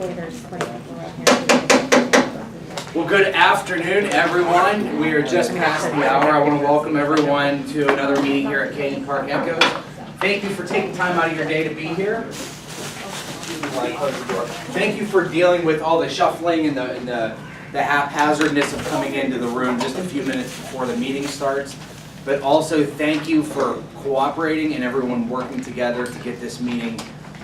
hopefully there's 20 people around here. Well, good afternoon, everyone. We are just past the hour. I want to welcome everyone to another meeting here at CPEchoes. Thank you for taking time out of your day to be here. Thank you for dealing with all the shuffling and the haphazardness of coming into the room just a few minutes before the meeting starts. But also thank you for cooperating and everyone working together to get this meeting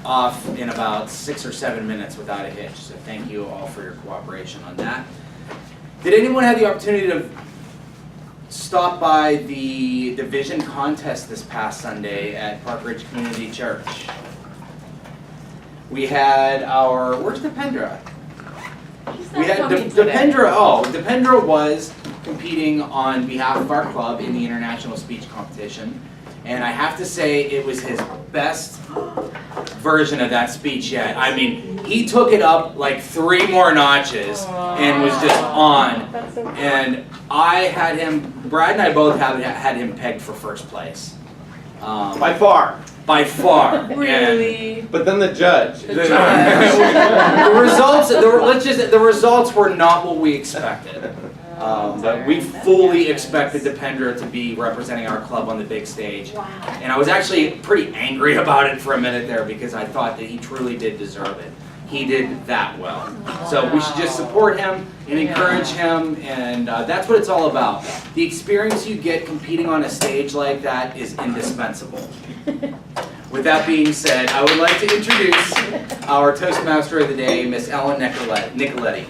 off in about 6 or 7 minutes without a hitch. So thank you all for your cooperation on that. Did anyone have the opportunity to stop by the division contest this past Sunday at Park Ridge Community Church? We had our, where's Dependra? We had Dependra, Dependra was competing on behalf of our club in the international speech competition. And I have to say it was his best version of that speech yet. I mean, he took it up like 3 more notches and was just on. And I had him, Brad and I both had him pegged for first place. By far. By far. Really? But then the judge. The results were not what we expected. But we fully expected Dependra to be representing our club on the big stage. Wow. And I was actually pretty angry about it for a minute there because I thought that he truly did deserve it. He did that well. So we should just support him and encourage him, and that's what it's all about. The experience you get competing on a stage like that is indispensable. With that being said, I would like to introduce our Toastmaster of the day, Miss Ellen Nicoletti.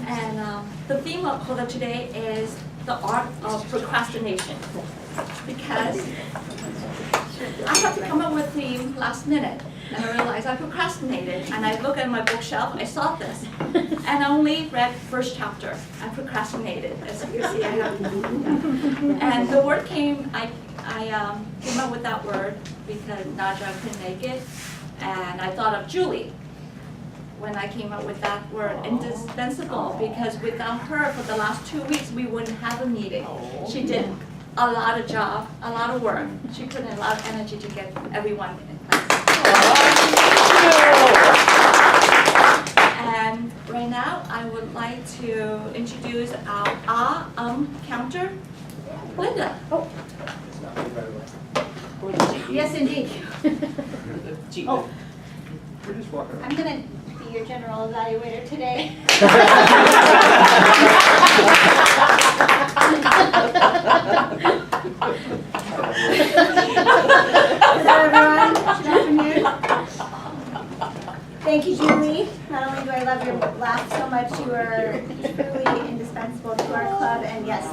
And the theme for today is the art of procrastination. Because I have to come up with a theme last minute, and I realized I procrastinated, and I look at my bookshelf, I saw this, and I only read first chapter. I procrastinated, as you can see I have. And the word came, I came up with that word because Naja couldn't make it, and I thought of Julie when I came up with that word, indispensable, because without her for the last 2 weeks we wouldn't have a meeting. She did a lot of job, a lot of work. She put in a lot of energy to get everyone in place. And right now, I would like to introduce our counter, Linda. Oh. Yes, indeed. Oh. We're just walking around. I'm going to be your general evaluator today. Hello everyone, good afternoon. Thank you, Julie. Not only do I love your laugh so much, you are truly indispensable to our club. And yes,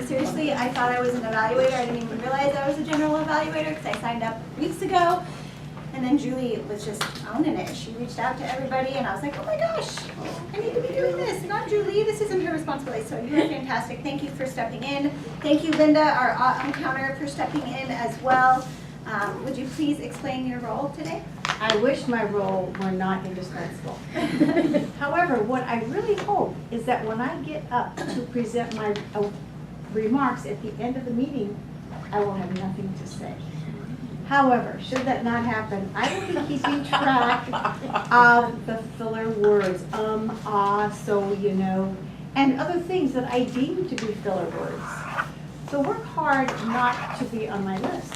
seriously, I thought I was an evaluator. I didn't even realize I was a general evaluator because I signed up weeks ago. And then Julie was just owning it. She reached out to everybody, and I was like, oh my gosh, I need to be doing this. Not Julie, this isn't her responsibility. So you were fantastic. Thank you for stepping in. Thank you, Linda, our counter, for stepping in as well. Would you please explain your role today? I wish my role were not indispensable. However, what I really hope is that when I get up to present my remarks at the end of the meeting, I will have nothing to say. However, should that not happen, I will be keeping track of the filler words, so, you know, and other things that I deem to be filler words. So work hard not to be on my list.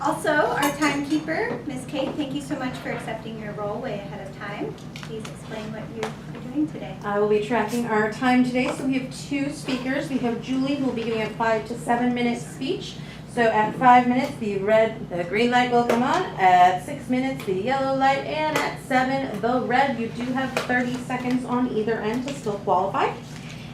Also, our timekeeper, Ms. Kate, thank you so much for accepting your role way ahead of time. Please explain what you're doing today. I will be tracking our time today. So we have 2 speakers. We have Julie, who will be giving a 5 to 7 minute speech. So at 5 minutes, the green light will come on. At 6 minutes, the yellow light. And at 7, the red. You do have 30 seconds on either end to still qualify.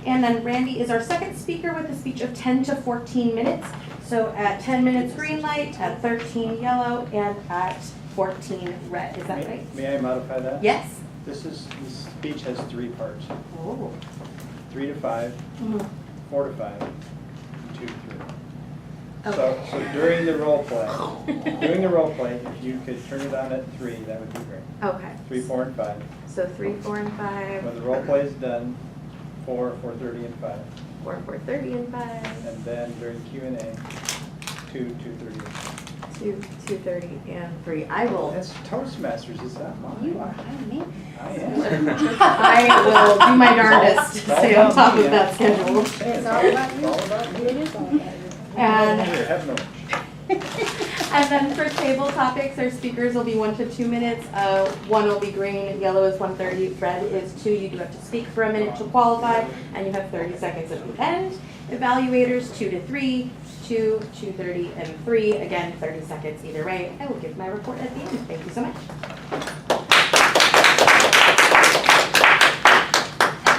And then Randy is our second speaker with a speech of 10 to 14 minutes. So at 10 minutes, green light, at 13, yellow, and at 14, red. Is that right? May I modify that? Yes. This speech has 3 parts. Oh. 3 to 5, Mm-hmm. 4 to 5, 2 to 3. Okay. So during the role play, if you could turn it on at 3, that would be great. Okay. 3, 4, and 5. So 3, 4, and 5. When the role play is done, 4, 4:30, and 5. 4, 4:30, and 5. And then during Q&A, 2, 2:30. 2, 2:30, and 3. I will. That's Toastmasters, is that mine? You are high maintenance. I am. I will do my darndest to stay on top of that schedule. It's all about you. all about me. It is all about you. And Here, have no. And then for table topics, our speakers will be 1 to 2 minutes. 1 will be green, yellow is 1:30, red is 2. You do have to speak for a minute to qualify, and you have 30 seconds at the end. Evaluators, 2 to 3, 2, 2:30, and 3. Again, 30 seconds either way. I will give my report at the end. Thank you so much.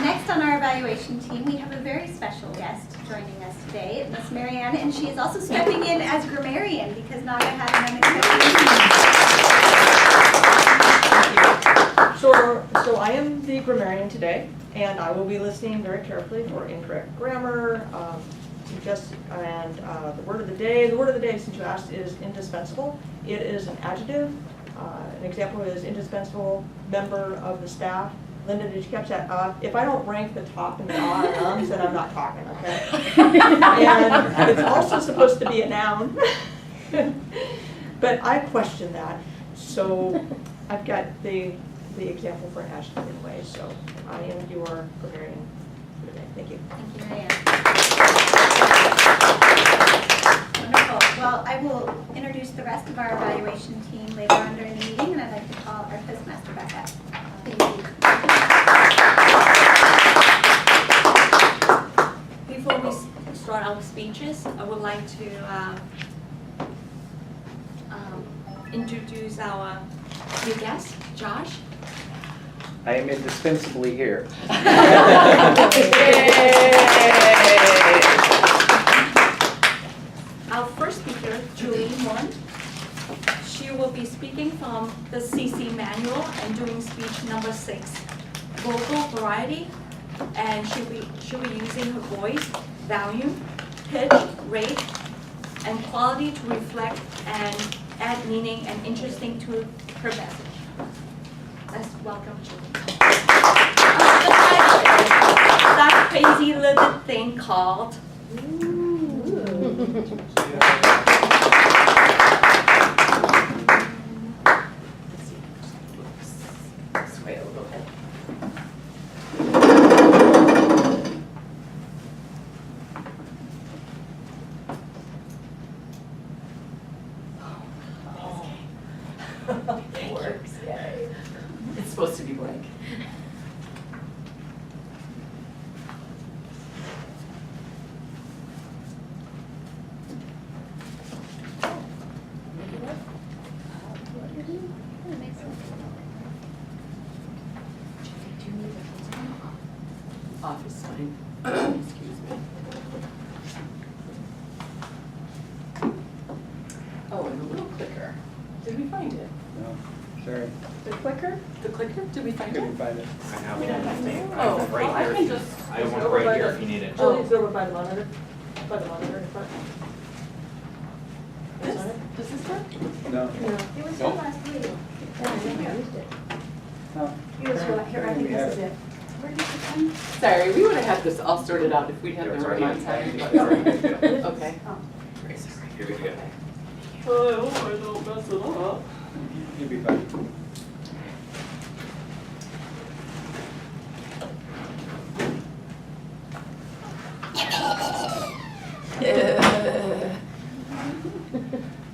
Next on our evaluation team, we have a very special guest joining us today, Miss Marianne, and she is also stepping in as grammarian because Naga had an unexpected. So I am the grammarian today, and I will be listening very carefully for incorrect grammar, and the word of the day. The word of the day, since you asked, is indispensable. It is an adjective. An example is indispensable member of the staff. Linda, did you catch that? If I don't rank the top in the ums, then I'm not talking, okay? And it's also supposed to be a noun. But I question that. So I've got the example for an adjective anyway, so I am your grammarian for today. Thank you. Thank you, Marianne. Wonderful. Well, I will introduce the rest of our evaluation team later on during the meeting, and I'd like to call our Toastmaster back up. Thank you. Before we start our speeches, I would like to introduce our new guest, Josh. I am indispensably here. Our first speaker, Julie Won. She will be speaking from the CC manual and doing speech number 6, vocal variety, and she'll be using her voice, volume, pitch, rate, and quality to reflect and add meaning and interesting to her message. Let's welcome Julie. That crazy little thing called. Sway a little bit. It works, yay. It's supposed to be blank. Office sign. Excuse me. Oh, and the little clicker. Did we find it? No, sorry, The clicker? The clicker? Did we find it? couldn't find it. I have one with me. I Oh, have one well, I right can here. just. I have one right here if you need it. Julie's over by the monitor. By the monitor in front. This? Does this work? No, It was here last week. no. Here's what, here, I think this is it. Where did it come? Sorry, we would have had this all sorted out if we'd had the It's right right on here. time. It's right here. Okay. You're good to go. Oh, I don't mess it up. You'll be fine.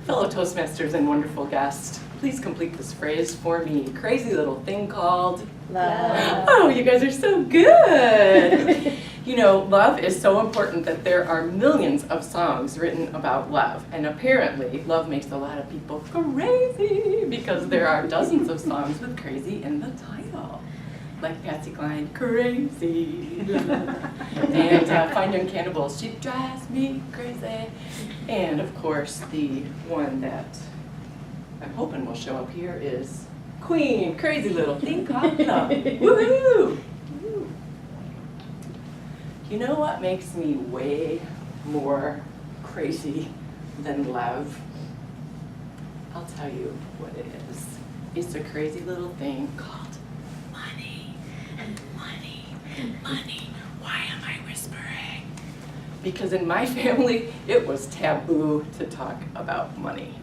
Fellow Toastmasters and wonderful guest, please complete this phrase for me. Crazy little thing called. Love. Oh, you guys are so good. You know, love is so important that there are millions of songs written about love. And apparently, love makes a lot of people crazy because there are dozens of songs with crazy in the title. Like Patsy Cline, Crazy. And Fine Young Cannibals, She Drives Me Crazy. And of course, the one that I'm hoping will show up here is Queen, Crazy Little Thing Called Love. Woohoo! You know what makes me way more crazy than love? I'll tell you what it is. It's a crazy little thing called money. Money. Money. why am I whispering? Because in my family, it was taboo to talk about money.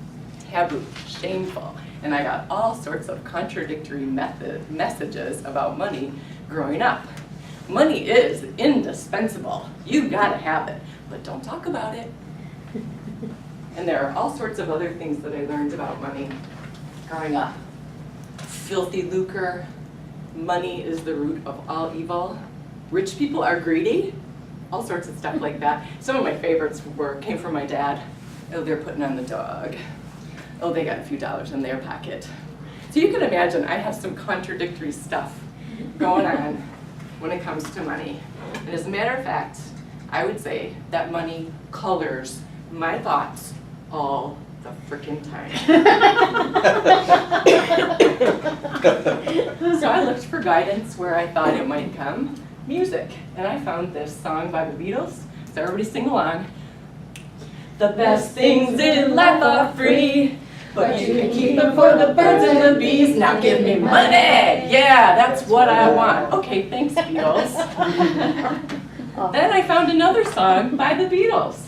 Taboo, shameful. And I got all sorts of contradictory messages about money growing up. Money is indispensable. You gotta have it, but don't talk about it. And there are all sorts of other things that I learned about money growing up. Filthy lucre, money is the root of all evil. Rich people are greedy, all sorts of stuff like that. Some of my favorites came from my dad. Oh, they're putting on the dog. Oh, they got a few dollars in their pocket. So you can imagine I have some contradictory stuff going on when it comes to money. And as a matter of fact, I would say that money colors my thoughts all the frickin' time. So I looked for guidance where I thought it might come. Music. And I found this song by the Beatles. So everybody sing along. The best things in life are free, but you can keep them for the birds and the bees. Now give me money! Yeah, that's what I want. Okay, thanks, Beatles. Then I found another song by the Beatles.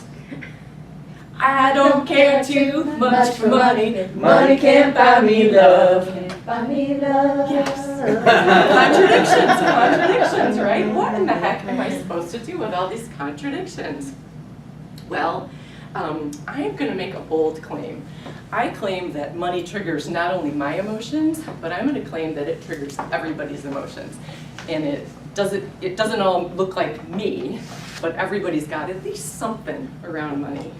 I don't care too much for money. Money can't buy me love. Buy me love. Yes. Contradictions, right? What in the heck am I supposed to do with all these contradictions? Well, I'm going to make a bold claim. I claim that money triggers not only my emotions, but I'm going to claim that it triggers everybody's emotions. And it doesn't all look like me, but everybody's got at least something around money.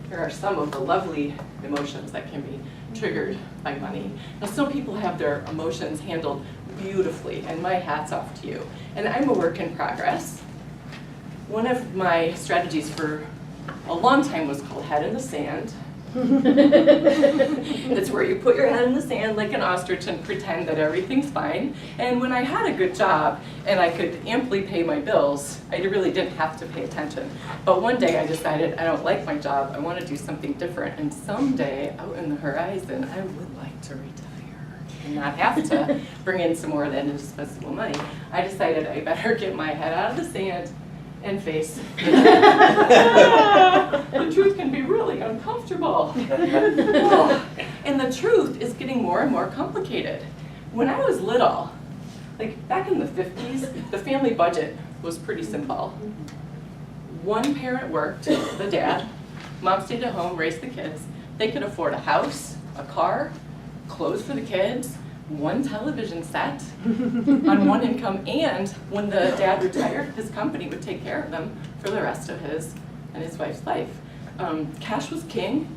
Here are some of the lovely emotions that can be triggered by money. Now, some people have their emotions handled beautifully, and my hat's off to you. And I'm a work in progress. One of my strategies for a long time was called head in the sand. It's where you put your head in the sand like an ostrich and pretend that everything's fine. And when I had a good job and I could amply pay my bills, I really didn't have to pay attention. But one day I decided I don't like my job, I want to do something different. And someday out in the horizon, I would like to retire and not have to bring in some more of that indispensable money. I decided I better get my head out of the sand and face the truth can be really uncomfortable. Oh, and the truth is getting more and more complicated. When I was little, like back in the 50s, the family budget was pretty simple. One parent worked, the dad, mom stayed at home, raised the kids. They could afford a house, a car, clothes for the kids, one television set on one income, and when the dad retired, his company would take care of them for the rest of his and his wife's life. Cash was king,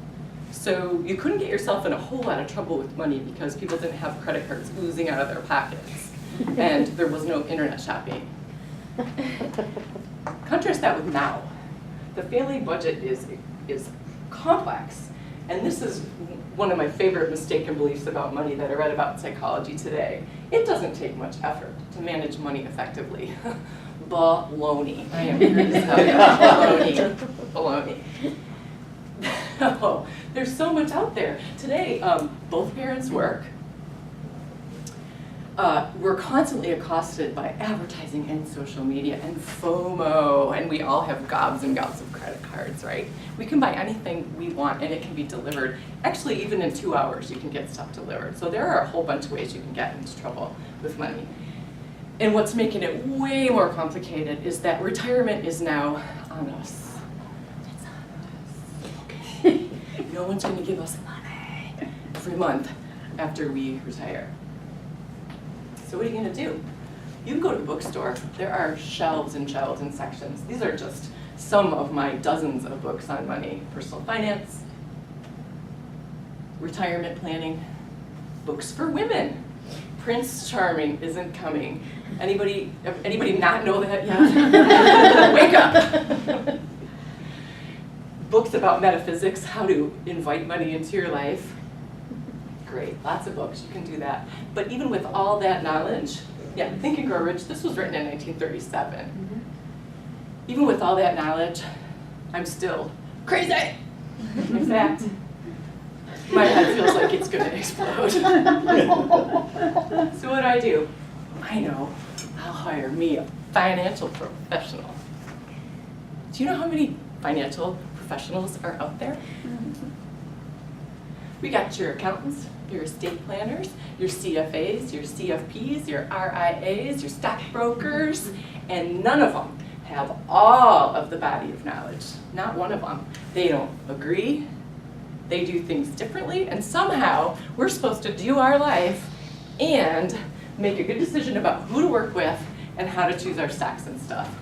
so you couldn't get yourself in a whole lot of trouble with money because people didn't have credit cards oozing out of their pockets, and there was no internet shopping. Contrast that with now. The family budget is complex, and this is one of my favorite mistaken beliefs about money that I read about in Psychology Today. It doesn't take much effort to manage money effectively. Baloney. I am here to tell you. Baloney. Oh, there's so much out there. Today, both parents work. We're constantly accosted by advertising and social media and FOMO, and we all have gobs and gobs of credit cards, right? We can buy anything we want and it can be delivered. Actually, even in 2 hours, you can get stuff delivered. So there are a whole bunch of ways you can get into trouble with money. And what's making it way more complicated is that retirement is now on us. It's on us. Okay. No one's going to give us money every month after we retire. So what are you going to do? You can go to the bookstore. There are shelves and shelves and sections. These are just some of my dozens of books on money, personal finance, retirement planning, books for women. Prince Charming isn't coming. Anybody not know that yet? Wake up! Books about metaphysics, how to invite money into your life. Great, lots of books, you can do that. But even with all that knowledge, yeah, Think and Grow Rich, this was written in 1937. Even with all that knowledge, I'm still crazy. In fact, my head feels like it's gonna explode. So what do? I know, I'll hire me a financial professional. Do you know how many financial professionals are out there? We got your accountants, your estate planners, your CFAs, your CFPs, your RIAs, your stockbrokers, and none of them have all of the body of knowledge. Not one of them. They don't agree. They do things differently, and somehow we're supposed to do our life and make a good decision about who to work with and how to choose our stocks and stuff.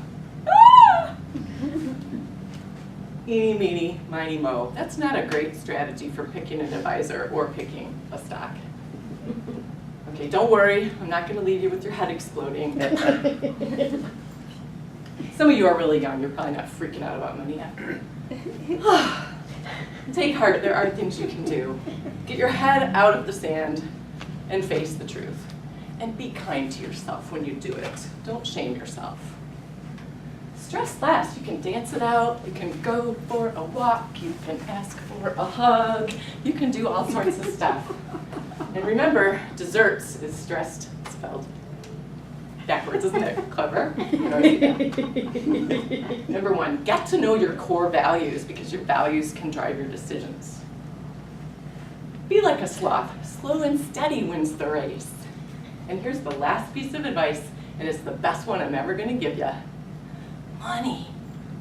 Ah! Eeny, meeny, miny, mo. That's not a great strategy for picking an advisor or picking a stock. Okay, don't worry. I'm not going to leave you with your head exploding. Some of you are really young. You're probably not freaking out about money yet. Take heart. There are things you can do. Get your head out of the sand and face the truth. And be kind to yourself when you do it. Don't shame yourself. Stress less. You can dance it out. You can go for a walk. You can ask for a hug. You can do all sorts of stuff. And remember, desserts is stressed spelled backwards, isn't it? Clever. Number 1, get to know your core values because your values can drive your decisions. Be like a sloth. Slow and steady wins the race. And here's the last piece of advice, and it's the best one I'm ever going to give you. Money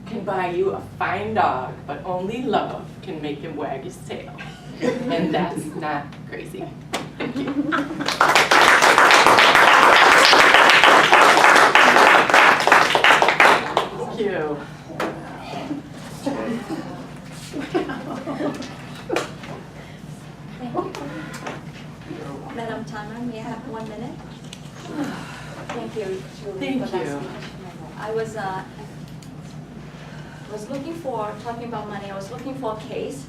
can buy you a fine dog, but only love can make him wag his tail. And that's not crazy. Thank you. Thank you. Madam Tanner, may I have 1 minute? Thank you, Julie, Thank for that you. speech. I was looking for, talking about money, I was looking for a case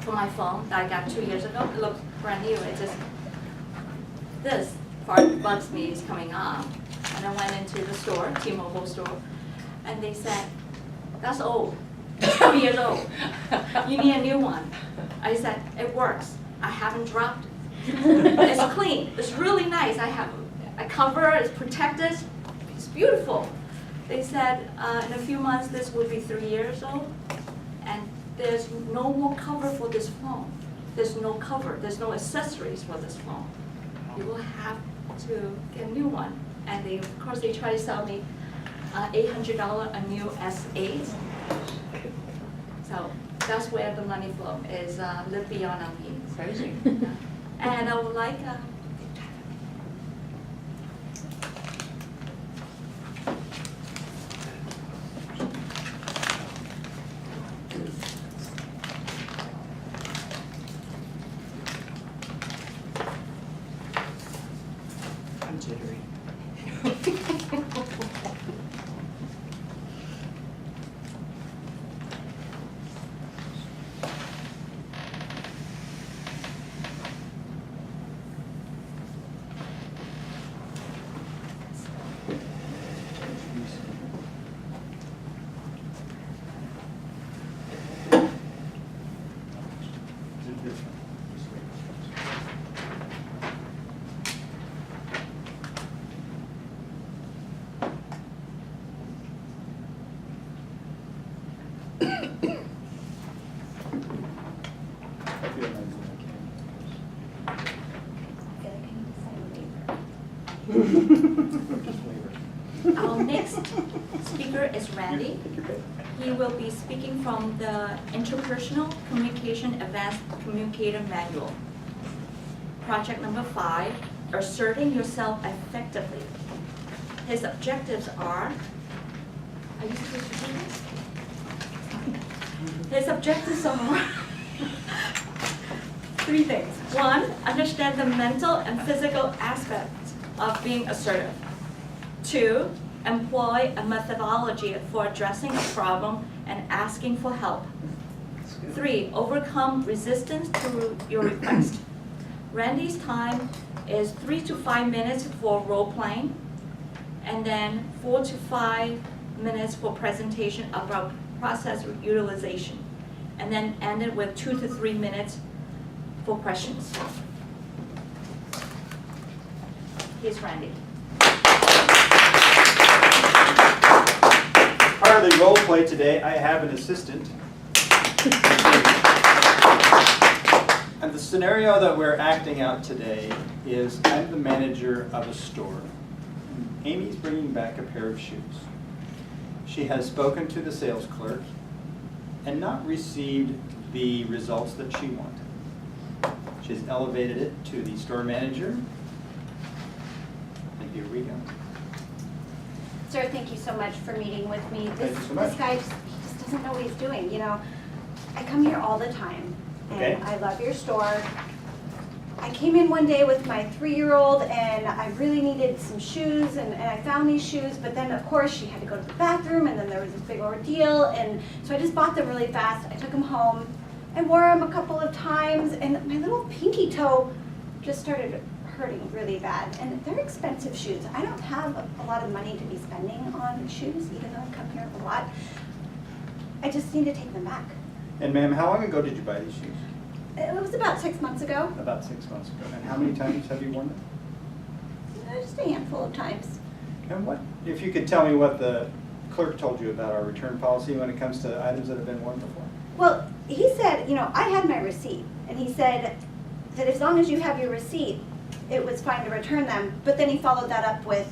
for my phone that I got 2 years ago. It looks brand new. It just, this part bugs me, is coming on. And I went into the store, T-Mobile store, and they said, that's old. It's 2 years old. You need a new one. I said, it works. I haven't dropped it. It's clean. It's really nice. I have a cover. It's protected. It's beautiful. They said in a few months this will be 3 years old, and there's no more cover for this phone. There's no cover. There's no accessories for this phone. You will have to get a new one. And they, of course, they try to sell me $800 a new S8. So that's where the money flow is live beyond our means. Crazy. And I would like I'm jittery. our next speaker is Randy. He will be speaking from the Interpersonal Communication Advanced Communicator Manual. Project number 5, asserting yourself effectively. His objectives are you supposed to do this? His objectives are 3 things. 1, understand the mental and physical aspects of being assertive. 2, employ a methodology for addressing a problem and asking for help. 3, overcome resistance to your request. Randy's time is 3 to 5 minutes for role playing, and then 4 to 5 minutes for presentation about process utilization, and then ended with 2 to 3 minutes for questions. Here's Randy. role play today, I have an assistant. And the scenario that we're acting out today is I'm the manager of a store. Amy's bringing back a pair of shoes. She has spoken to the sales clerk and not received the results that she wanted. She's elevated it to the store manager. And here we go. Sir, thank you so much for meeting with me. Thank you so much. This guy, he just doesn't know what he's doing, you know. I come here all the time, Okay. and I love your store. I came in one day with my 3-year-old, and I really needed some shoes, and I found these shoes, but then, of course, she had to go to the bathroom, and then there was this big ordeal, and so I just bought them really fast. I took them home. I wore them a couple of times, and my little pinky toe just started hurting really bad. And they're expensive shoes. I don't have a lot of money to be spending on shoes, even though I come here a lot. I just need to take them back. And ma'am, how long ago did you buy these shoes? It was about 6 months ago. About 6 months ago. And how many times have you worn them? Just a handful of times. And what, if you could tell me what the clerk told you about our return policy when it comes to items that have been worn before? Well, he said, you know, I had my receipt, and he said that as long as you have your receipt, it was fine to return them. But then he followed that up with,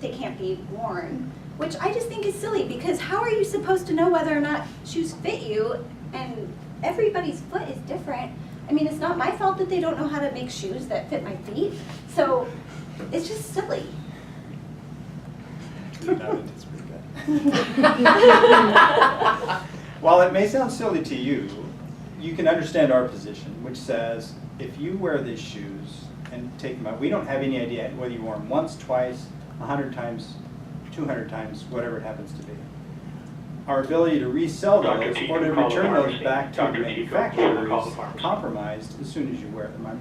they can't be worn, which I just think is silly, because how are you supposed to know whether or not shoes fit you? And everybody's foot is different. I mean, it's not my fault that they don't know how to make shoes that fit my feet. So it's just silly. It's pretty good. While it may sound silly to you, you can understand our position, which says if you wear these shoes and take them out, we don't have any idea whether you wore them once, twice, 100 times, 200 times, whatever it happens to be. Our ability to resell those or to return those back to the manufacturer is compromised as soon as you wear them. I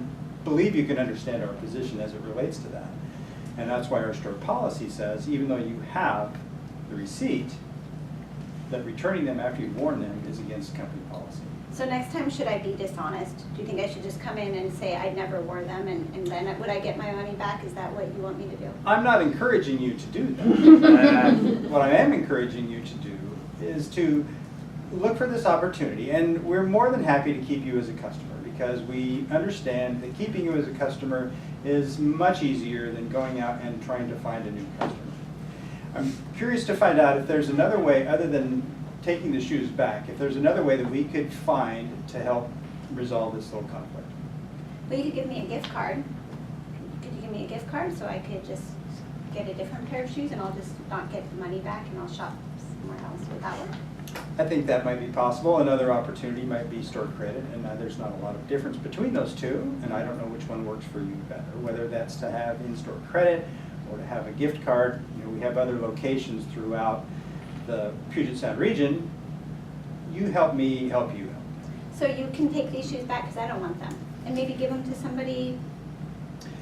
believe you can understand our position as it relates to that. And that's why our store policy says, even though you have the receipt, that returning them after you've worn them is against company policy. So next time, should I be dishonest? Do you think I should just come in and say I never wore them, and then would I get my money back? Is that what you want me to do? I'm not encouraging you to do that. What I am encouraging you to do is to look for this opportunity, and we're more than happy to keep you as a customer, because we understand that keeping you as a customer is much easier than going out and trying to find a new customer. I'm curious to find out if there's another way other than taking the shoes back, if there's another way that we could find to help resolve this little conflict. Well, you could give me a gift card. Could you give me a gift card so I could just get a different pair of shoes, and I'll just not get the money back and I'll shop somewhere else? Would that work? I think that might be possible. Another opportunity might be store credit, and there's not a lot of difference between those two, and I don't know which one works for you better, whether that's to have in-store credit or to have a gift card. You know, we have other locations throughout the Puget Sound region. You help me, help you. So you can take these shoes back, because I don't want them, and maybe give them to somebody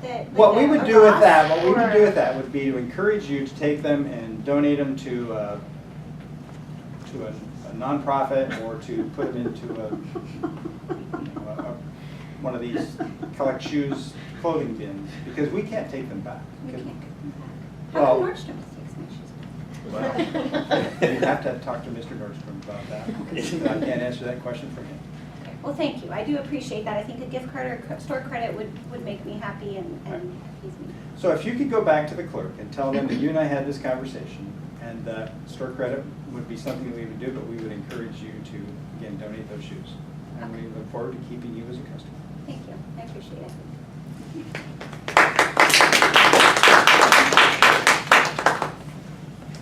that. What we would do with that, or- would be to encourage you to take them and donate them to a nonprofit, or to put them into one of these collect shoes clothing bins, because we can't take them back. We can't get them back. Well- How come Nordstrom's takes my shoes back? Well, you have to talk to Mr. Nordstrom about that. I can't answer that question for him. Okay. Well, thank you. I do appreciate that. I think a gift card or store credit would make me happy and appease me. So if you could go back to the clerk and tell them that you and I had this conversation, and that store credit would be something that we would do, but we would encourage you to, again, donate those shoes. And we look forward to keeping you as a customer. Thank you. I appreciate it.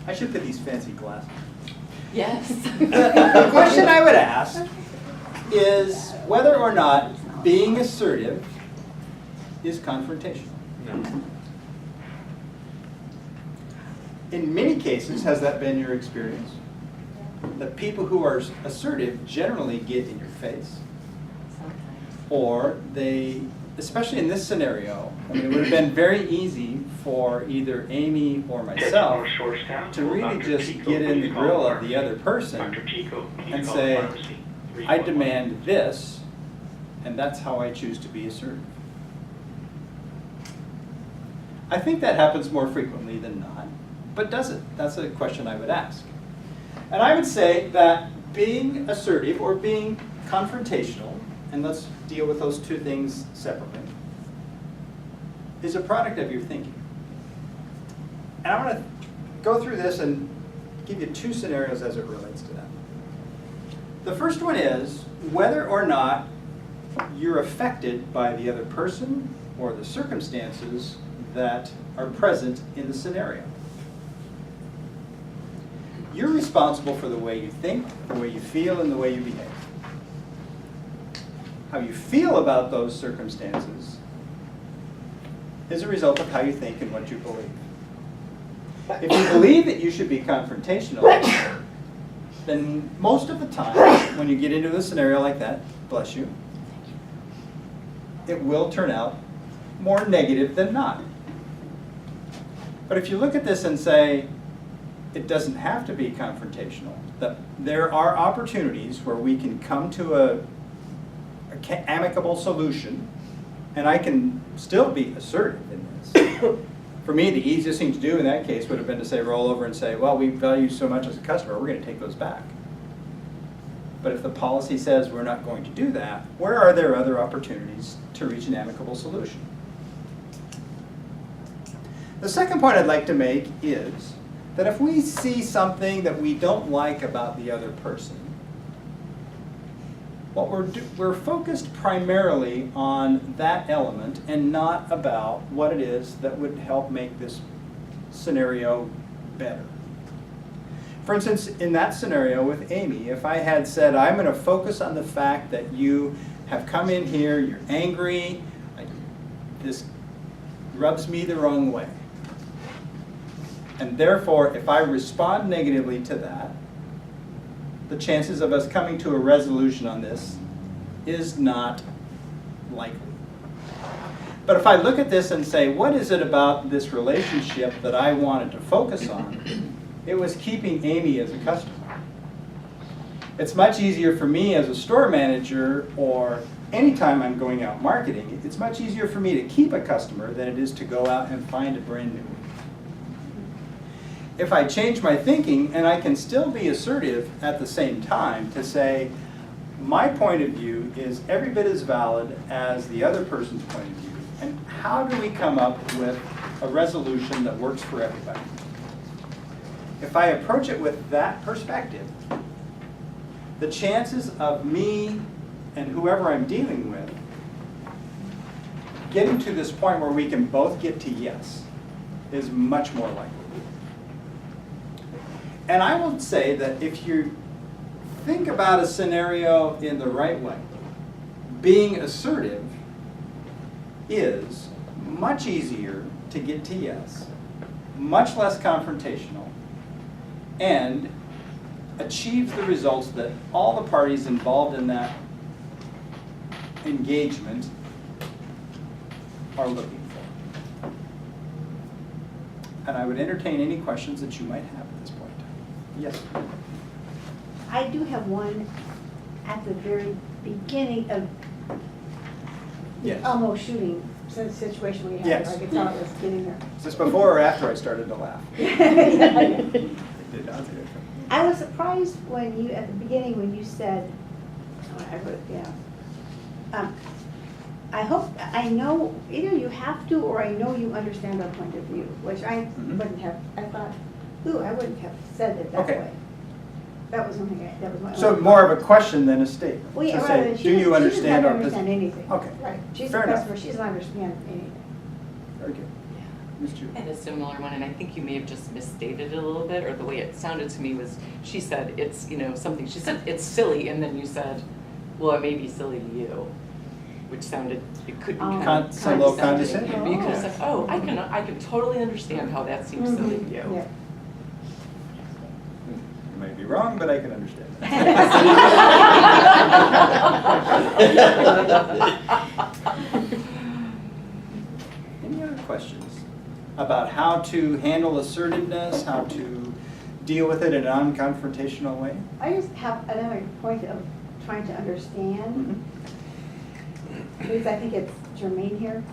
I should put these fancy glasses. Yes. The question I would ask is whether or not being assertive is confrontational. No. In many cases, has that been your experience? The people who are assertive generally get in your face. Or they, especially in this scenario, I mean, it would have been very easy for either Amy or myself to really just get in the grill of the other person and say, I demand this, and that's how I choose to be assertive. I think that happens more frequently than not, but does it? That's a question I would ask. And I would say that being assertive or being confrontational, and let's deal with those two things separately, is a product of your thinking. And I'm going to go through this and give you two scenarios as it relates to that. The first one is whether or not you're affected by the other person or the circumstances that are present in the scenario. You're responsible for the way you think, the way you feel, and the way you behave. How you feel about those circumstances is a result of how you think and what you believe. If you believe that you should be confrontational, then most of the time, when you get into a scenario like that, bless you, it will turn out more negative than not. But if you look at this and say, it doesn't have to be confrontational, that there are opportunities where we can come to an amicable solution, and I can still be assertive in this. For me, the easiest thing to do in that case would have been to say, roll over and say, well, we value you so much as a customer, we're going to take those back. But if the policy says we're not going to do that, where are there other opportunities to reach an amicable solution? The second point I'd like to make is that if we see something that we don't like about the other person, what we're focused primarily on that element and not about what it is that would help make this scenario better. For instance, in that scenario with Amy, if I had said, I'm going to focus on the fact that you have come in here, you're angry, this rubs me the wrong way. And therefore, if I respond negatively to that, the chances of us coming to a resolution on this is not likely. But if I look at this and say, what is it about this relationship that I wanted to focus on? It was keeping Amy as a customer. It's much easier for me as a store manager, or anytime I'm going out marketing, it's much easier for me to keep a customer than it is to go out and find a brand new one. If I change my thinking, and I can still be assertive at the same time to say, my point of view is every bit as valid as the other person's point of view, and how do we come up with a resolution that works for everybody? If I approach it with that perspective, the chances of me and whoever I'm dealing with getting to this point where we can both get to yes is much more likely. And I will say that if you think about a scenario in the right way, being assertive is much easier to get to yes, much less confrontational, and achieves the results that all the parties involved in that engagement are looking for. And I would entertain any questions that you might have at this point. Yes? I do have one at the very beginning of Yes. almost shooting situation we had. Yes. I could tell it was getting there. Is this before or after I started to laugh? I was surprised when you, at the beginning, when you said, I wrote it down. I know, either you have to or I know you understand our point of view, which I wouldn't have, I thought, I wouldn't have said it that Okay. way. That was something, that was my. So more of a question than a statement? Well, yeah, to rather say, than do you understand our She position? doesn't understand anything. Okay. Right, she's Fair a enough. customer, she doesn't understand anything. Very good. Ms. Julie? And a similar one, and I think you may have just misstated it a little bit, or the way it sounded to me was, she said it's, something, she said it's silly, and then you said, well, it may be silly to you, which sounded, it could be kind of It's a little condescending. condescending. You could have said, oh, I can totally understand how that seems silly to you. Yeah. You may be wrong, but I can understand that. Any other questions about how to handle assertiveness, how to deal with it in an unconfrontational way? I just have another point of trying to understand, because I think it's germane here.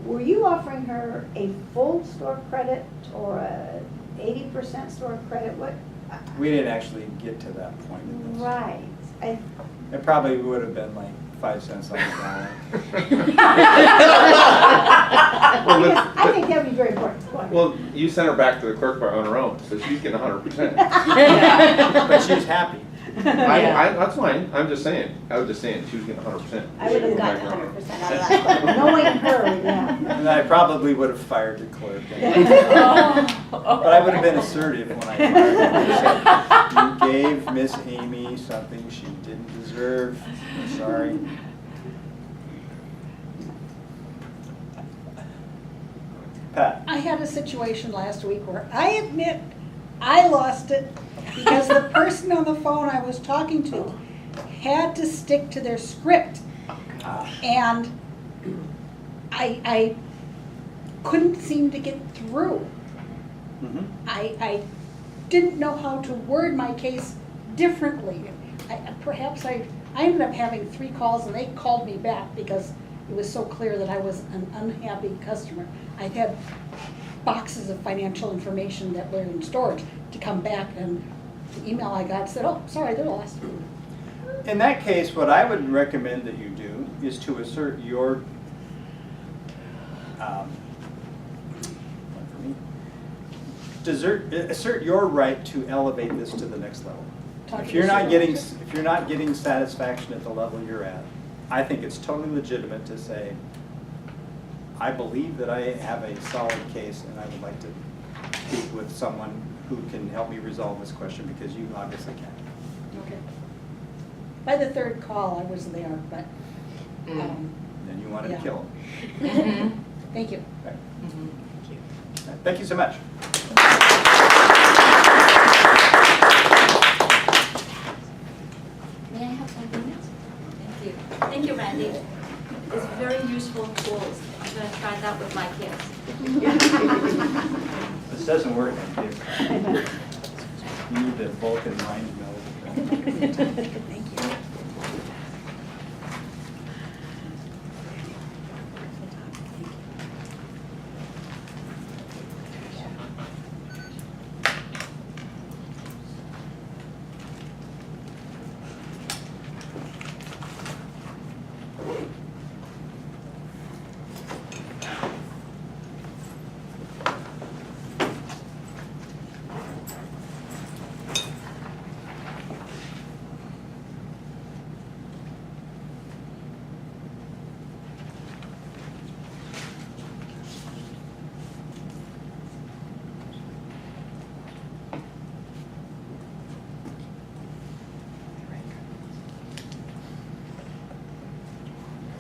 Were you offering her a full store credit or a 80% store credit? What, We didn't actually get to that point in this. Right. It probably would have been like 5 cents on the dollar. I think that would be very important. Well, you sent her back to the clerk bar on her own, so she's getting 100%. But she's happy. That's fine, I'm just saying, I was just saying, she was getting 100%. I would have gotten 100% out of that. Knowing her, yeah. And I probably would have fired the clerk. But I would have been assertive when I fired her. You gave Miss Amy something she didn't deserve. I'm sorry. Pat? I had a situation last week where I admit I lost it because the person on the phone I was talking to had to stick to their script. And I couldn't seem to get through. Mhm. I didn't know how to word my case differently. Perhaps I ended up having 3 calls and they called me back because it was so clear that I was an unhappy customer. I had boxes of financial information that were in storage to come back, and the email I got said, oh, sorry, they're lost. In that case, what I would recommend that you do is to assert your, assert your right to elevate this to the next level. If you're not getting satisfaction at the level you're at, I think it's totally legitimate to say, I believe that I have a solid case and I would like to speak with someone who can help me resolve this question because you obviously can. Okay. By the 3rd call, I was there, but, And you wanted Yeah. to kill him. Mm-hmm. thank you. Okay. Thank you so much. May I have 1 minute? Thank you. Thank you, Randy. It's very useful tools. I'm going to try that with my kids. This doesn't work on kids. You need the Vulcan mind meld. Thank you.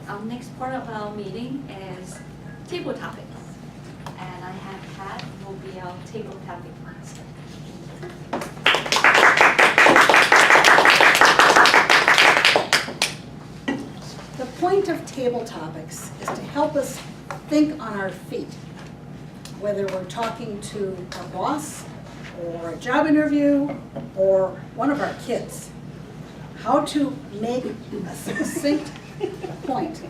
Our next part of our meeting is table topics. And I have Pat will be our table topic master. The point of table topics is to help us think on our feet, whether we're talking to our boss, or a job interview, or one of our kids. How to make a succinct point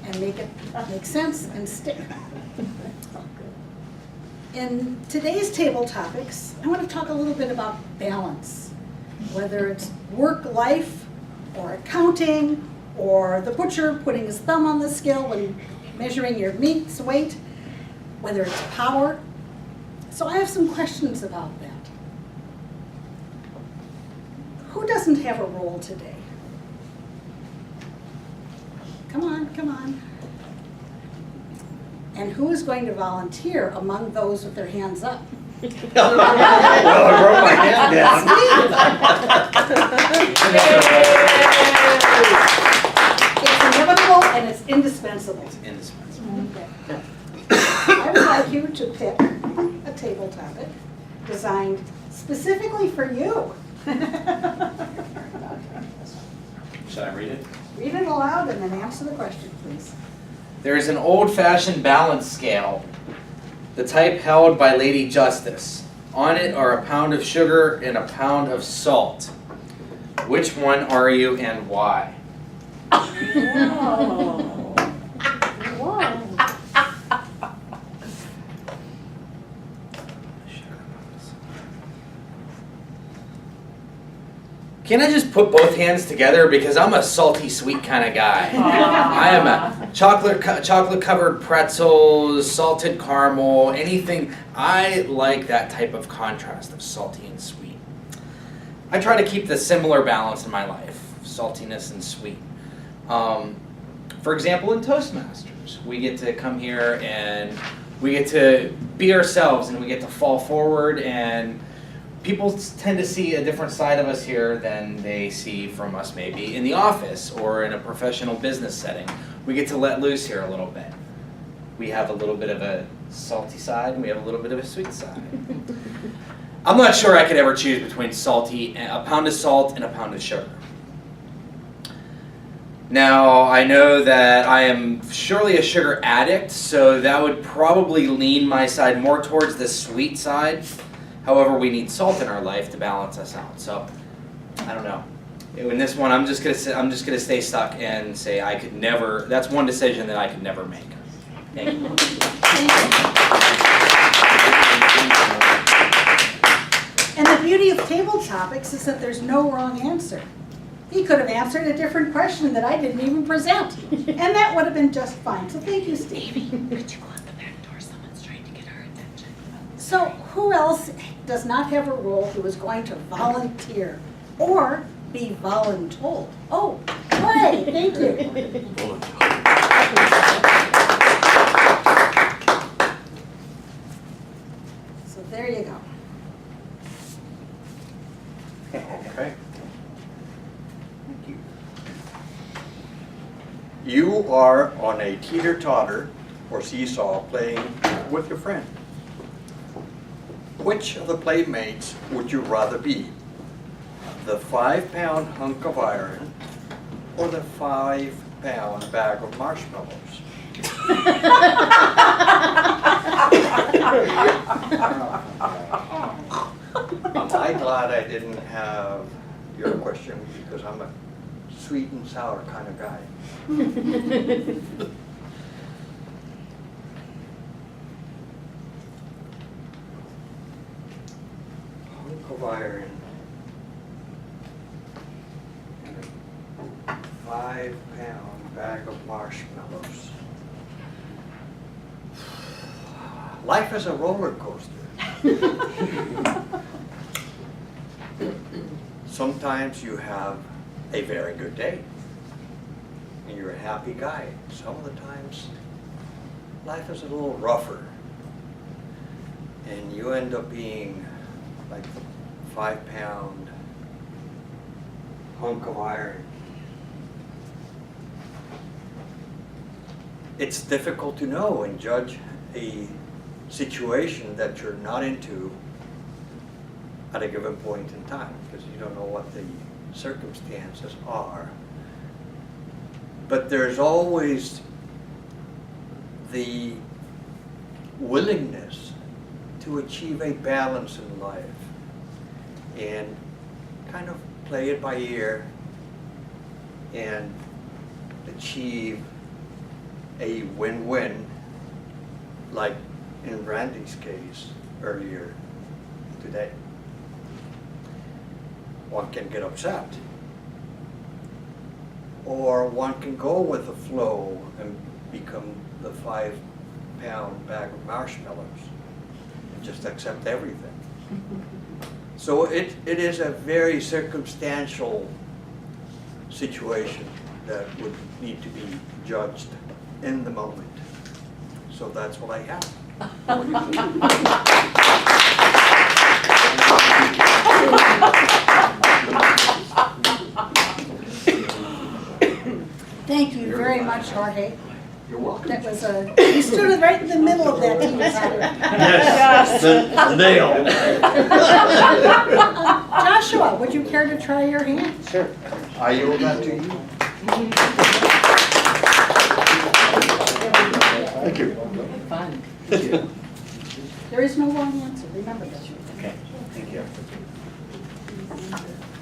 and make it make sense and stick. In today's table topics, I want to talk a little bit about balance, whether it's work-life, or accounting, or the butcher putting his thumb on the scale when measuring your meat's weight, whether it's power. So I have some questions about that. Who doesn't have a role today? Come on, come on. And who is going to volunteer among those with their hands up? Well, I wrote my hand down. It's inevitable and it's indispensable. It's indispensable. Okay. I would like you to pick a table topic designed specifically for you. Should I read it? Read it aloud and then answer the question, please. There is an old-fashioned balance scale, the type held by Lady Justice. On it are a pound of sugar and a pound of salt. Which one are you and why? Whoa. Whoa. Can I just put both hands together because I'm a salty sweet kind of guy. I am a chocolate covered pretzels, salted caramel, anything. I like that type of contrast of salty and sweet. I try to keep the similar balance in my life, saltiness and sweet. For example, in Toastmasters, we get to come here and we get to be ourselves and we get to fall forward, and people tend to see a different side of us here than they see from us maybe in the office or in a professional business setting. We get to let loose here a little bit. We have a little bit of a salty side and we have a little bit of a sweet side. I'm not sure I could ever choose between salty and a pound of salt and a pound of sugar. Now, I know that I am surely a sugar addict, so that would probably lean my side more towards the sweet side. However, we need salt in our life to balance us out. So, I don't know. In this one, I'm just gonna stay stuck and say I could never. That's one decision that I could never make. Thank you. And the beauty of table topics is that there's no wrong answer. He could have answered a different question that I didn't even present, and that would have been just fine. So thank you, Steve. Could you go out the back door? Someone's trying to get our attention. So who else does not have a role who is going to volunteer or be voluntold? Oh, Clay, thank you. So there you go. Okay. Thank you. You are on a teeter-totter or seesaw playing with your friend. Which of the playmates would you rather be? The 5-pound hunk of iron or the 5-pound bag of marshmallows? Am I glad I didn't have your question, because I'm a sweet and sour kind of guy. Hunk of iron and a 5-pound bag of marshmallows. Life is a roller coaster. Sometimes you have a very good day and you're a happy guy. Some of the times life is a little rougher and you end up being like the 5-pound hunk of iron. It's difficult to know and judge a situation that you're not into at a given point in time, because you don't know what the circumstances are. But there's always the willingness to achieve a balance in life and kind of play it by ear and achieve a win-win, like in Randy's case earlier today. One can get upset, or one can go with the flow and become the 5-pound bag of marshmallows and just accept everything. So it is a very circumstantial situation that would need to be judged in the moment. So that's what I have. Thank you very much, Jorge. You're welcome. That was you stood right in the middle of that. Yes, the nail. Joshua, would you care to try your hand? Sure. I yield that to you. Thank you. Fun. Thank you. There is no wrong answer, remember that. Okay, thank you.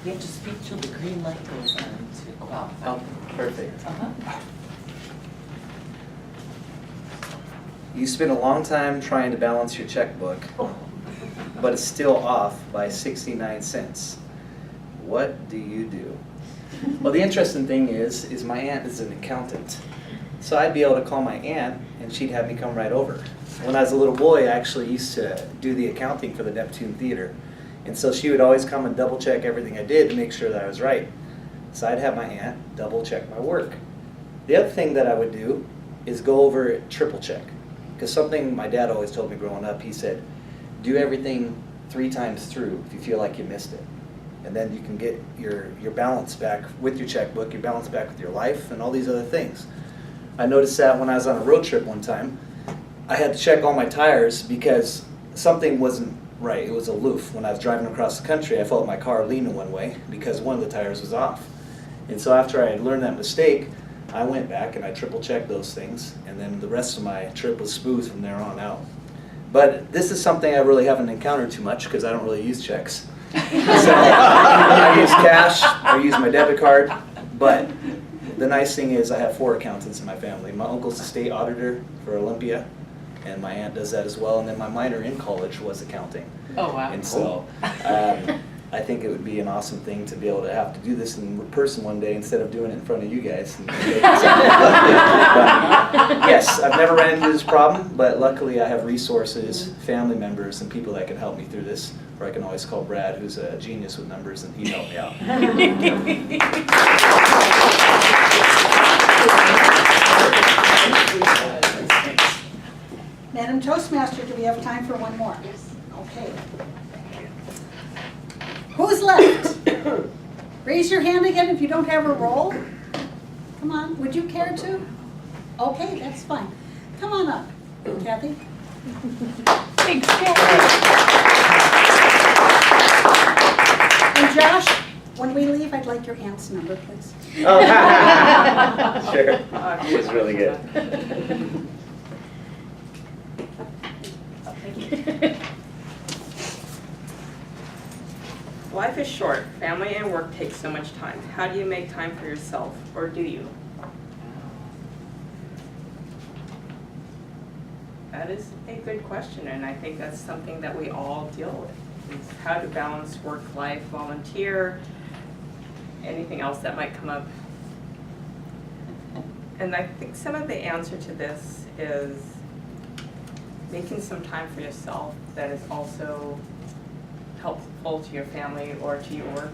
You have to speak till the green light goes on to qualify. Oh, perfect. Uh-huh. You spent a long time trying to balance your checkbook, but it's still off by 69 cents. what do you do? Well, the interesting thing is my aunt is an accountant. So I'd be able to call my aunt and she'd have me come right over. When I was a little boy, I actually used to do the accounting for the Neptune Theater. And so she would always come and double check everything I did to make sure that I was right. So I'd have my aunt double check my work. The other thing that I would do is go over triple check. Because something my dad always told me growing up, he said, do everything 3 times through if you feel like you missed it. And then you can get your balance back with your checkbook, your balance back with your life, and all these other things. I noticed that when I was on a road trip one time, I had to check all my tires because something wasn't right. It was aloof. When I was driving across the country, I felt my car leaning one way because one of the tires was off. And so after I had learned that mistake, I went back and I triple checked those things, and then the rest of my trip was smooth from there on out. But this is something I really haven't encountered too much because I don't really use checks. So I use cash, I use my debit card, but the nice thing is I have 4 accountants in my family. My uncle's a state auditor for Olympia, and my aunt does that as well, and then my minor in college was accounting. Oh, wow. And so I think it would be an awesome thing to be able to have to do this in person one day instead of doing it in front of you guys. But yes, I've never ran into this problem, but luckily I have resources, family members, and people that can help me through this. Or I can always call Brad, who's a genius with numbers, and he'd help me out. Madam Toastmaster, do we have time for one more? Yes. Okay. Who's left? Raise your hand again if you don't have a roll. Come on, would you care to? Okay, that's fine. Come on up, Kathy. Thanks, And Josh, when we leave, I'd like your aunt's number, please. Oh, sure. She was really good. Life is short. Family and work take so much time. How do you make time for yourself, or do you? That is a good question, and I think that's something that we all deal with. Is how to balance work life, volunteer, anything else that might come up. And I think some of the answer to this is making some time for yourself that is also helpful to your family or to your work.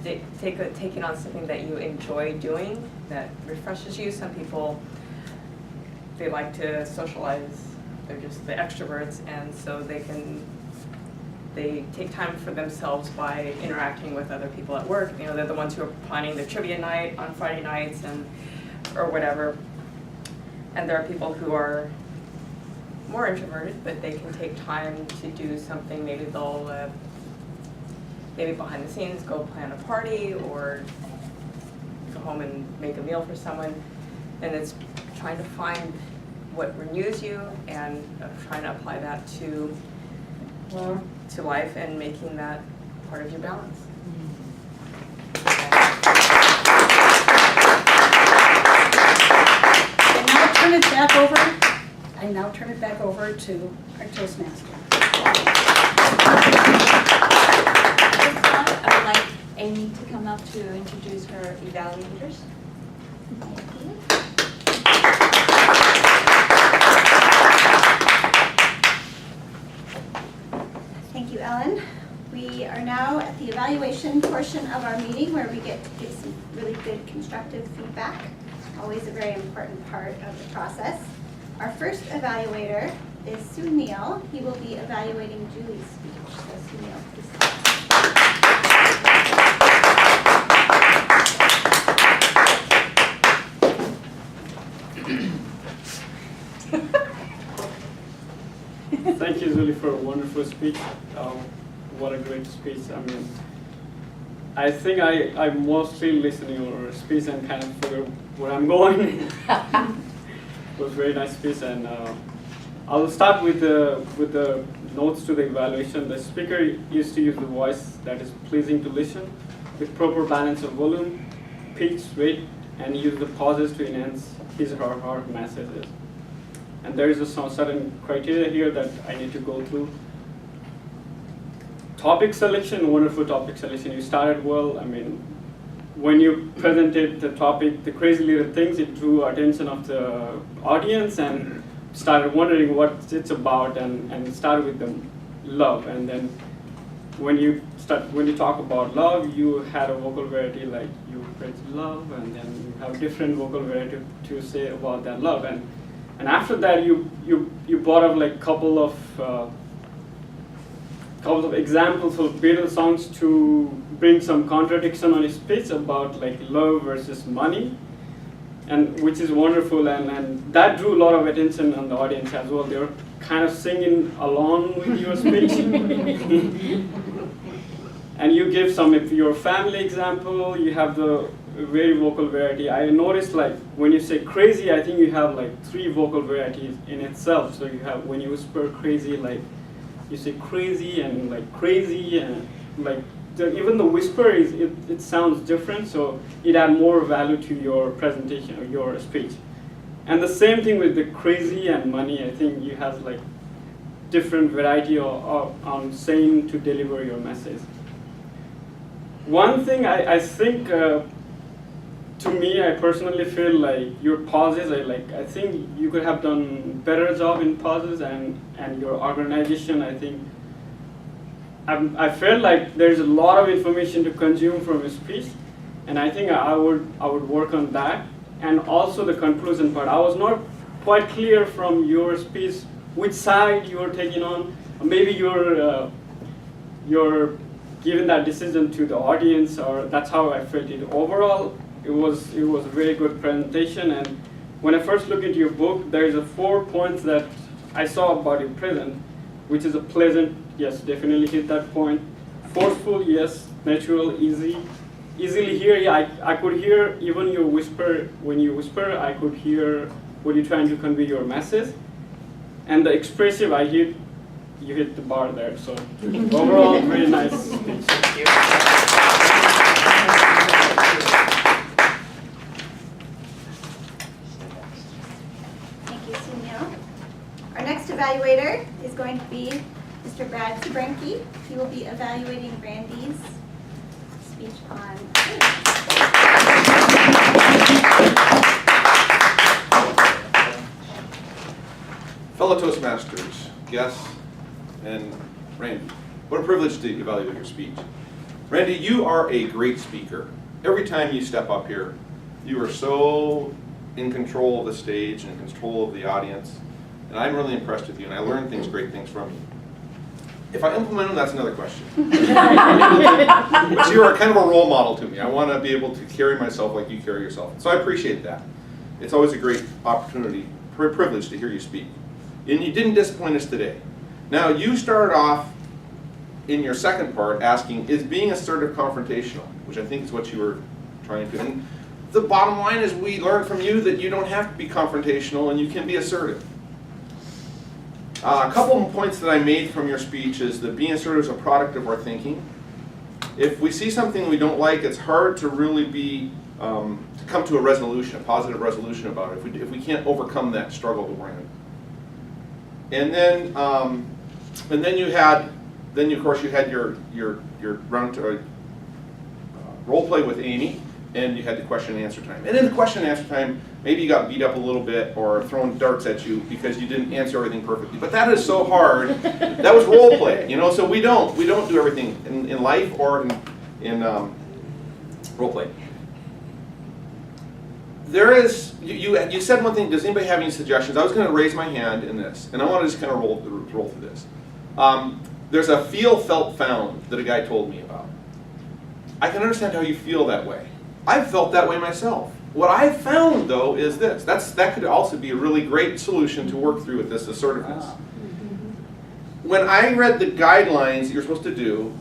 Taking on something that you enjoy doing that refreshes you. Some people, they like to socialize. They're just the extroverts, and so they take time for themselves by interacting with other people at work. You know, they're the ones who are planning the trivia night on Friday nights or whatever. And there are people who are more introverted, but they can take time to do something. Maybe they'll, maybe behind the scenes, go plan a party or go home and make a meal for someone. And it's trying to find what renews you and trying to apply that to life and making that part of your balance. I now turn it back over to our Toastmaster. I would like Amy to come up to introduce her evaluators. Thank you, Ellen. We are now at the evaluation portion of our meeting where we get to give some really good constructive feedback. Always a very important part of the process. Our first evaluator is Sue Neal. He will be evaluating Julie's speech. So Sue Neal, please. Thank you, Julie, for a wonderful speech. What a great speech. I mean, I think I mostly listened to your speech and kind of forgot where I'm going. It was a very nice speech, and I'll start with the notes to the evaluation. The speaker used to use the voice that is pleasing to listen, with proper balance of volume, pitch, rate, and use the pauses to enhance his or her messages. And there is some certain criteria here that I need to go through. topic selection, wonderful topic selection. You started well. I mean, when you presented the topic, the crazy little things, it drew attention of the audience and started wondering what it's about, and started with the love. And then when you talk about love, you had a vocal variety, like you praise love, and then you have different vocal variety to say about that love. And after that, you brought up like couple of examples of Beatles songs to bring some contradiction on his speech about like love versus money, and which is wonderful, and that drew a lot of attention on the audience as well. They were kind of singing along with your speech. And you give some of your family example, you have the very vocal variety. I noticed like when you say crazy, I think you have like 3 vocal varieties in itself. So you have, when you whisper crazy, like you say crazy and like crazy, and like even the whisper it sounds different, so it adds more value to your presentation or your speech. And the same thing with the crazy and money. I think you have like different variety on saying to deliver your message. One thing I think, to me, I personally feel like your pauses, I think you could have done better job in pauses, and your organization, I think, I felt like there's a lot of information to consume from a speech, and I think I would work on that. And also the conclusion part. I was not quite clear from your speech which side you were taking on. Maybe you're giving that decision to the audience, or that's how I felt it. Overall, it was a very good presentation. And when I first looked into your book, there's 4 points that I saw about your present, which is a pleasant, yes, definitely hit that point. Forceful, yes. Natural, easily hear. Yeah, I could hear even your whisper. When you whisper, I could hear what you're trying to convey your message. And the expressive, you hit the bar there. So overall, very nice speech. Thank you, Sunil. Our next evaluator is going to be Mr. Brad Sabranke. He will be evaluating Randy's speech on Fellow Toastmasters, guests, and Randy, what a privilege to evaluate your speech. Randy, you are a great speaker. Every time you step up here, you are so in control of the stage and in control of the audience, and I'm really impressed with you, and I learn great things from you. If I implement them, that's another question. But you are kind of a role model to me. I want to be able to carry myself like you carry yourself. So I appreciate that. It's always a great opportunity, privilege to hear you speak. And you didn't disappoint us today. Now, you started off in your second part asking, is being assertive confrontational? Which I think is what you were trying to. And the bottom line is we learned from you that you don't have to be confrontational and you can be assertive. A couple of points that I made from your speech is that being assertive is a product of our thinking. If we see something we don't like, it's hard to really to come to a resolution, a positive resolution about it, if we can't overcome that struggle that we're in. And then of course you had your round role play with Amy, and you had the question and answer time. And in the question and answer time, maybe you got beat up a little bit or thrown darts at you because you didn't answer everything perfectly. But that is so hard. That was role play, So we don't do everything in life or in role play. There is you said one thing. Does anybody have any suggestions? I was going to raise my hand in this, and I want to just kind of roll through this. There's a feel, felt, found that a guy told me about. I can understand how you feel that way. I've felt that way myself. What I've found, though, is this. That could also be a really great solution to work through with this assertiveness. When I read the guidelines that you're supposed to do,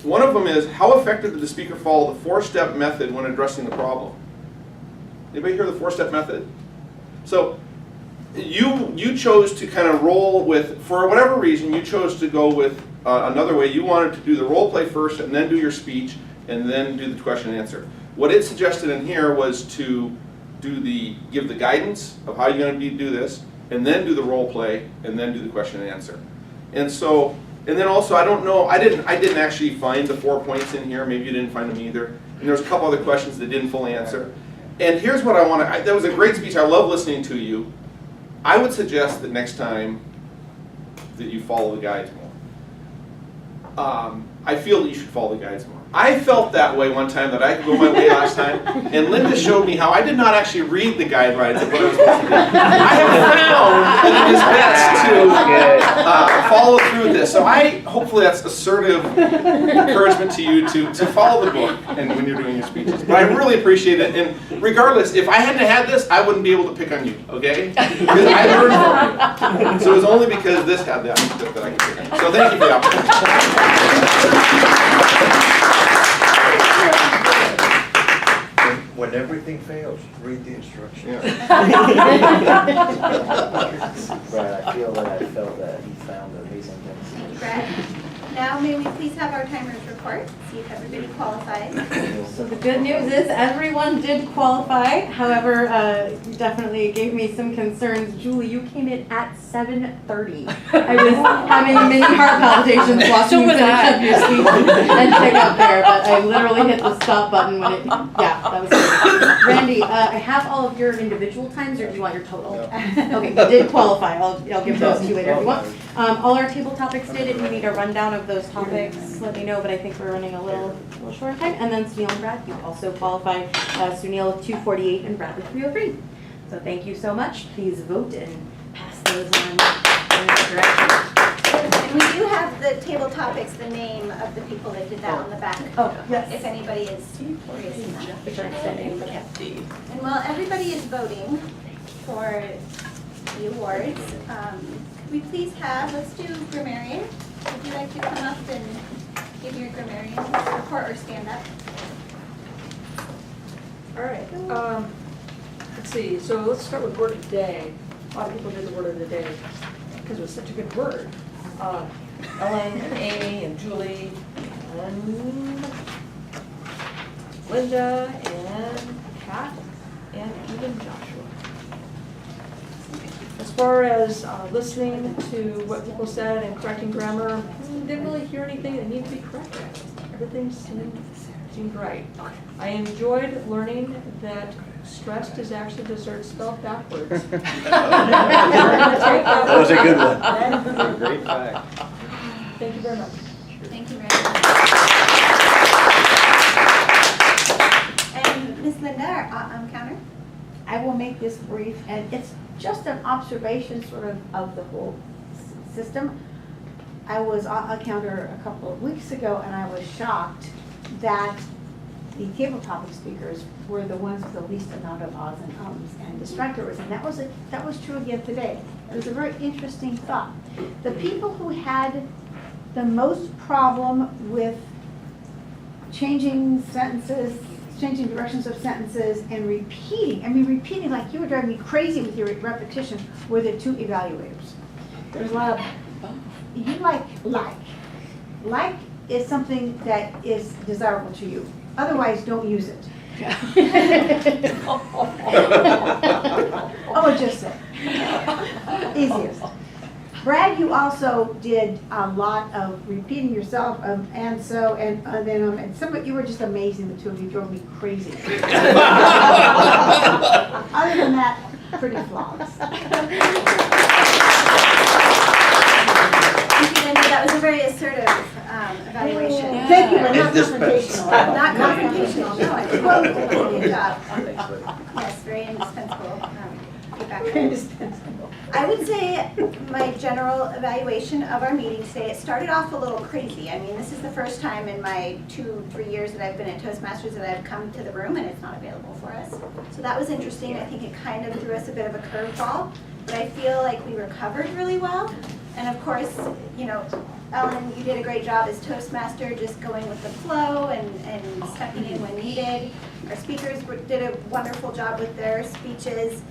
one of them is, how effective did the speaker follow the 4-step method when addressing the problem? Anybody hear the 4-step method? So you chose to kind of roll with, for whatever reason, you chose to go with another way. You wanted to do the role play first and then do your speech and then do the question and answer. What it suggested in here was to give the guidance of how you're going to do this, and then do the role play, and then do the question and answer. And so And then also, I don't know, I didn't actually find the 4 points in here. Maybe you didn't find them either. And there's a couple other questions that didn't fully answer. And here's what I want to, that was a great speech. I love listening to you. I would suggest that next time that you follow the guides more. I feel that you should follow the guides more. I felt that way one time that I could go my way last time, and Linda showed me how I did not actually read the guidelines of what I was supposed to do. I have found that it is best to follow through this. So hopefully that's assertive encouragement to you to follow the book and when you're doing your speeches. But I really appreciate it, and regardless, if I hadn't had this, I wouldn't be able to pick on you, okay? Because I learned from you. So it was only because this had that I could pick on you. So thank you for the opportunity. When everything fails, read the instructions. Brad, I feel that I felt that he found amazing things. Thank you, Brad. Now may we please have our timers report, see if everybody qualifies. So the good news is everyone did qualify. However, you definitely gave me some concerns. Julie, you came in at 7:30. I was having mini heart palpitations watching you finish up your speech and pick up there, but I literally hit the stop button when that was great. Randy, I have all of your individual times, or do you want your total? Okay, you did qualify. I'll give those to you later if you want. All our table topics did. If you need a rundown of those topics, let me know, but I think we're running a little short on time. And then Sunil and Brad, you also qualify. Sunil 248 and Brad with 303. So thank you so much. Please vote and pass those on in that direction. And we do have the table topics, the name of the people that did that on the back. Oh, yes. If anybody is curious in that. Which I'm sending. And while everybody is voting for the awards, could we please have, let's do grammarian. Would you like to come up and give your grammarian report or stand up? All right. Let's see. So let's start with word of the day. A lot of people did the word of the day because it was such a good word. Ellen and Amy and Julie and Linda and Pat and even Joshua. As far as listening to what people said and correcting grammar, didn't really hear anything that needed to be corrected. Everything seemed right. I enjoyed learning that stressed is actually dessert spelled backwards. That was a good one. Great fact. Thank you very much. Thank you, Randy. And Ms. Linda, our counter? I will make this brief, and it's just an observation sort of the whole system. I was on a counter a couple of weeks ago, and I was shocked that the table topic speakers were the ones with the least amount of ahs and ums and distractors, and that was true again today. It was a very interesting thought. The people who had the most problem with changing sentences, changing directions of sentences, and repeating like you were driving me crazy with your repetition, were the two evaluators. There's a lot of, you like is something that is desirable to you. Otherwise, don't use it. I would just say, easiest. Brad, you also did a lot of repeating yourself, and some you were just amazing. The two of you drove me crazy. Other than that, pretty flawless. Thank you, Linda. That was a very assertive evaluation. Thank you, but not confrontational. Not confrontational, no, I totally did a good job. Yes, very indispensable feedback. Indispensable. I would say my general evaluation of our meeting today, it started off a little crazy. I mean, this is the first time in my 2-3 years that I've been at Toastmasters that I've come to the room and it's not available for us. So that was interesting. I think it kind of threw us a bit of a curveball, but I feel like we recovered really well. And of course, you know, Ellen, you did a great job as Toastmaster, just going with the flow and stepping in when needed. Our speakers did a wonderful job with their speeches.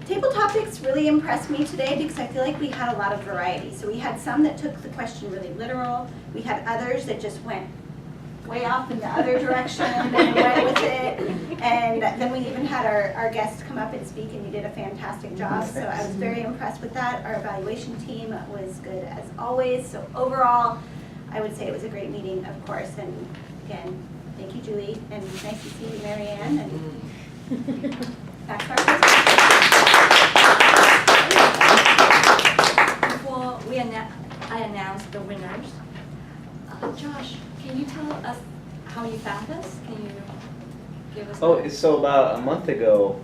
Table topics really impressed me today because I feel like we had a lot of variety. So we had some that took the question really literal. We had others that just went way off in the other direction and went with it. And then we even had our guests come up and speak, and you did a fantastic job. So I was very impressed with that. Our evaluation team was good as always. So overall, I would say it was a great meeting, of course. And again, thank you, Julie, and nice to see you, Mary Ann. And back to our presentation. Before I announce the winners, Josh, can you tell us how you found us? Can you give us? Oh, so about a month ago,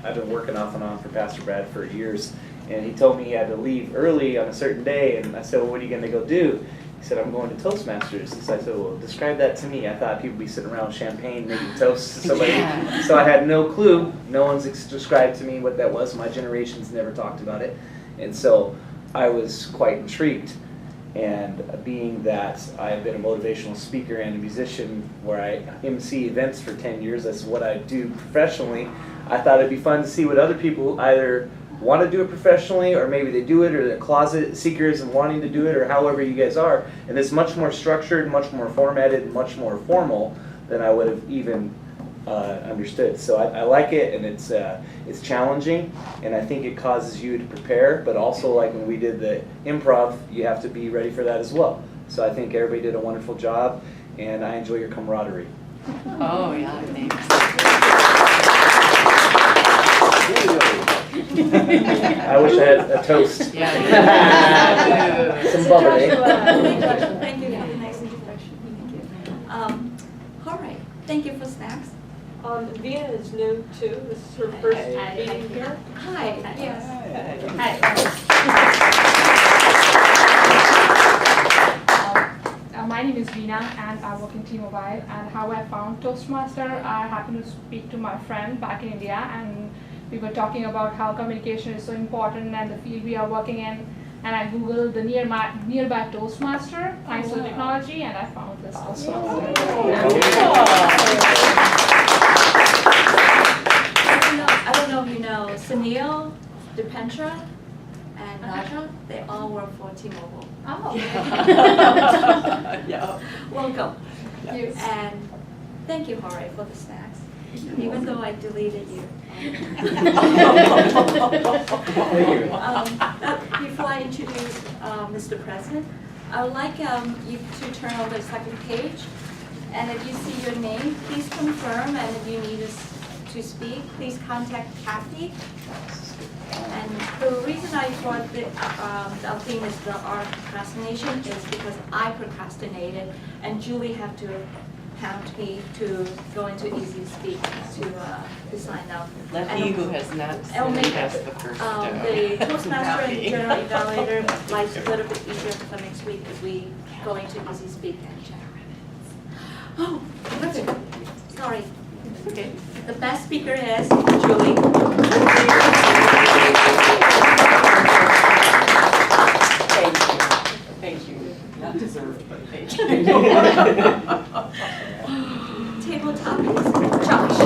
I've been working off and on for Pastor Brad for years, and he told me he had to leave early on a certain day, and I said, well, what are you going to go do? He said, I'm going to Toastmasters. And so I said, well, describe that to me. I thought people would be sitting around champagne making toast to somebody. Yeah. So I had no clue. No one's described to me what that was. My generation's never talked about it. And so I was quite intrigued. And being that I've been a motivational speaker and a musician where I MC events for 10 years, that's what I do professionally, I thought it'd be fun to see what other people either want to do it professionally, or maybe they do it, or they're closet seekers and wanting to do it, or however you guys are. And it's much more structured, much more formatted, and much more formal than I would have even understood. So I like it, and it's challenging, and I think it causes you to prepare, but also like when we did the improv, you have to be ready for that as well. So I think everybody did a wonderful job, and I enjoy your camaraderie. Oh, yeah, thanks. I wish I had a toast. Yeah. Some bubbly. Thank you for the nice introduction. Thank you. All right, thank you for snacks. Via is new too. This is her first meeting here. Hi, yes. My name is Veena and I work in T-Mobile, and how I found Toastmaster, I happened to speak to my friend back in India, and we were talking about how communication is so important and the field we are working in, and I googled the nearby Toastmaster, thanks to technology, and I found this Toastmaster. I don't know if you know, Sunil, Dipentra, and Naja, they all work for T-Mobile. Oh. Yeah. Welcome. Yes. And thank you, Jorge, for the snacks, even though I deleted you. Before I introduce Mr. President, I would like you to turn over the second page. And if you see your name, please confirm, and if you need us to speak, please contact Kathy. And the reason I thought that our theme is the art of procrastination is because I procrastinated, and Julie had to hound me to go into Easy Speak to sign up. Lucky who has not It'll make sent us the first the Toastmaster and copy. General Evaluator life's a little bit easier for next week as we go into Easy Speak and chat. Oh, terrific. Sorry. Okay. The best speaker is Julie. Thank you. Not deserved, but thank you. Table topics, Josh.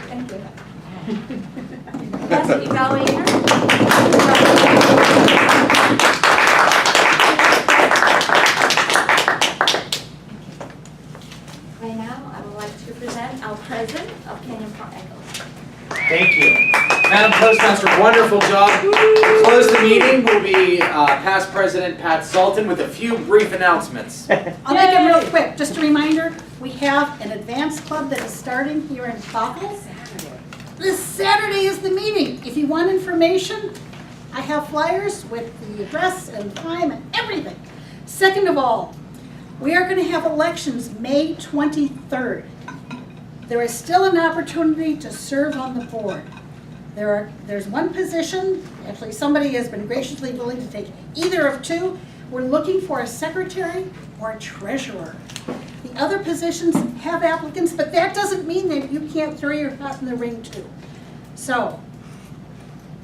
Thank you. Best evaluator. Right now, I would like to present our president of Canyon Park Echoes. Thank you. Madam Toastmaster, wonderful job. To close the meeting will be past President Pat Sultan with a few brief announcements. I'll make it real quick. Just a reminder, we have an advanced club that is starting here in Bothell. This Saturday is the meeting. If you want information, I have flyers with the address and time and everything. Second of all, we are going to have elections May 23rd. There is still an opportunity to serve on the board. There's one position, actually somebody has been graciously willing to take either of two. We're looking for a secretary or a treasurer. The other positions have applicants, but that doesn't mean that you can't throw your hat in the ring too. So,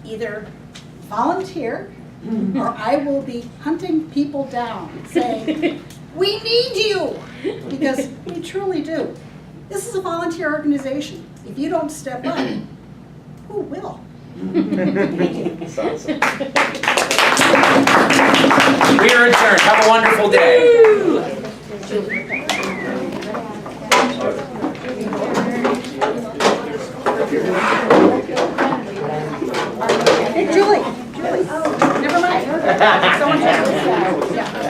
either volunteer or I will be hunting people down saying, we need you, because we truly do. This is a volunteer organization. If you don't step up, who will? That's awesome. are adjourned. Have a wonderful day. Hey, Julie, never mind. Someone